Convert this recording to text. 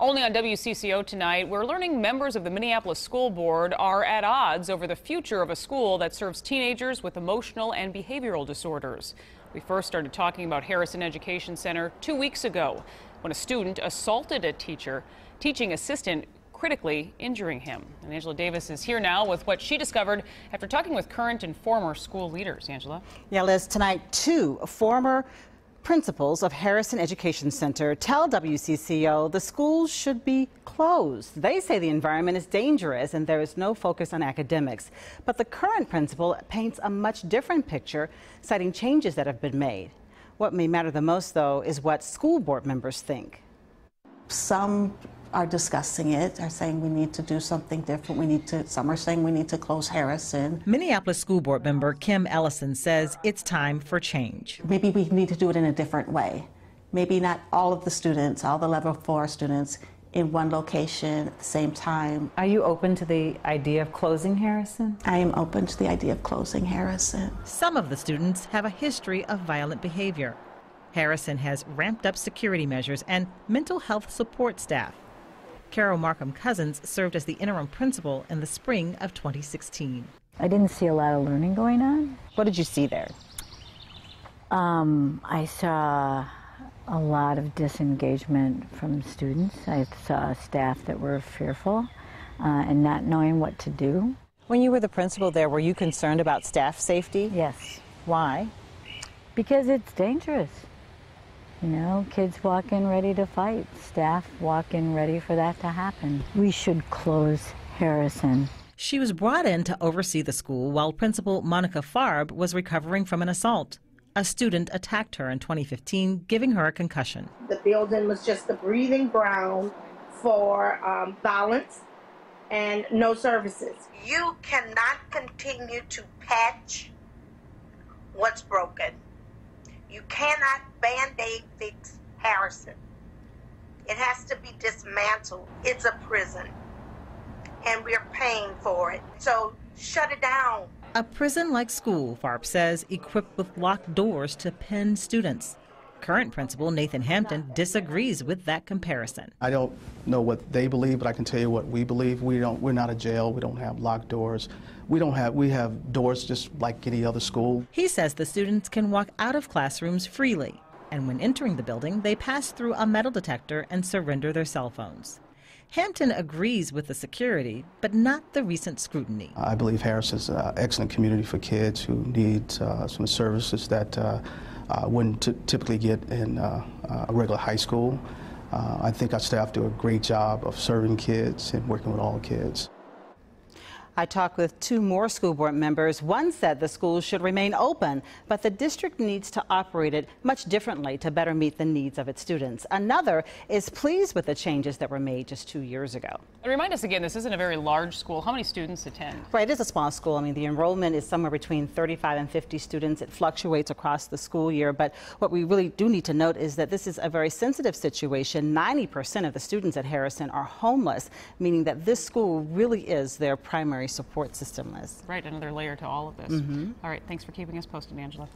Only on WCCO tonight, we're learning members of the Minneapolis School Board are at odds over the future of a school that serves teenagers with emotional and behavioral disorders. We first started talking about Harrison Education Center 2 weeks ago when a student assaulted a teaching assistant, critically injuring him. And Angela Davis is here now with what she discovered after talking with current and former school leaders. Angela? Yeah, Liz, tonight 2 former principals of Harrison Education Center tell WCCO the schools should be closed. They say the environment is dangerous and there is no focus on academics. But the current principal paints a much different picture, citing changes that have been made. What may matter the most, though, is what school board members think. Some are discussing it, are saying we need to do something different. Some are saying we need to close Harrison. Minneapolis School Board member Kim Ellison says it's time for change. Maybe we need to do it in a different way. Maybe not all of the students, all the level 4 students in one location at the same time. Are you open to the idea of closing Harrison? I am open to the idea of closing Harrison. Some of the students have a history of violent behavior. Harrison has ramped up security measures and mental health support staff. Carol Markham Cousins served as the interim principal in the spring of 2016. I didn't see a lot of learning going on. What did you see there? I saw a lot of disengagement from students. I saw staff that were fearful and not knowing what to do. When you were the principal there, were you concerned about staff safety? Yes. Why? Because it's dangerous. You know, kids walk in ready to fight. Staff walk in ready for that to happen. We should close Harrison. She was brought in to oversee the school while Principal Monica Farb was recovering from an assault. A student attacked her in 2015, giving her a concussion. The building was just a breeding ground for violence and no services. You cannot continue to patch what's broken. You cannot Band-Aid fix Harrison. It has to be dismantled. It's a prison, and we're paying for it. So shut it down. A prison-like school, Farb says, equipped with locked doors to pen students. Current principal Nathan Hampton disagrees with that comparison. I don't know what they believe, but I can tell you what we believe. We're not a jail. We don't have locked doors. We have doors just like any other school. He says the students can walk out of classrooms freely, and when entering the building, they pass through a metal detector and surrender their cell phones. Hampton agrees with the security, but not the recent scrutiny. I believe Harris is an excellent community for kids who need some services that wouldn't typically get in a regular high school. I think our staff do a great job of serving kids and working with all kids. I talked with 2 more school board members. One said the schools should remain open, but the district needs to operate it much differently to better meet the needs of its students. Another is pleased with the changes that were made just 2 years ago. And remind us again, this isn't a very large school. How many students attend? Right, it is a small school. I mean, the enrollment is somewhere between 35 and 50 students. It fluctuates across the school year, but what we really do need to note is that this is a very sensitive situation. 90% of the students at Harrison are homeless, meaning that this school really is their primary support system, Liz. Right, another layer to all of this. All right, thanks for keeping us posted, Angela.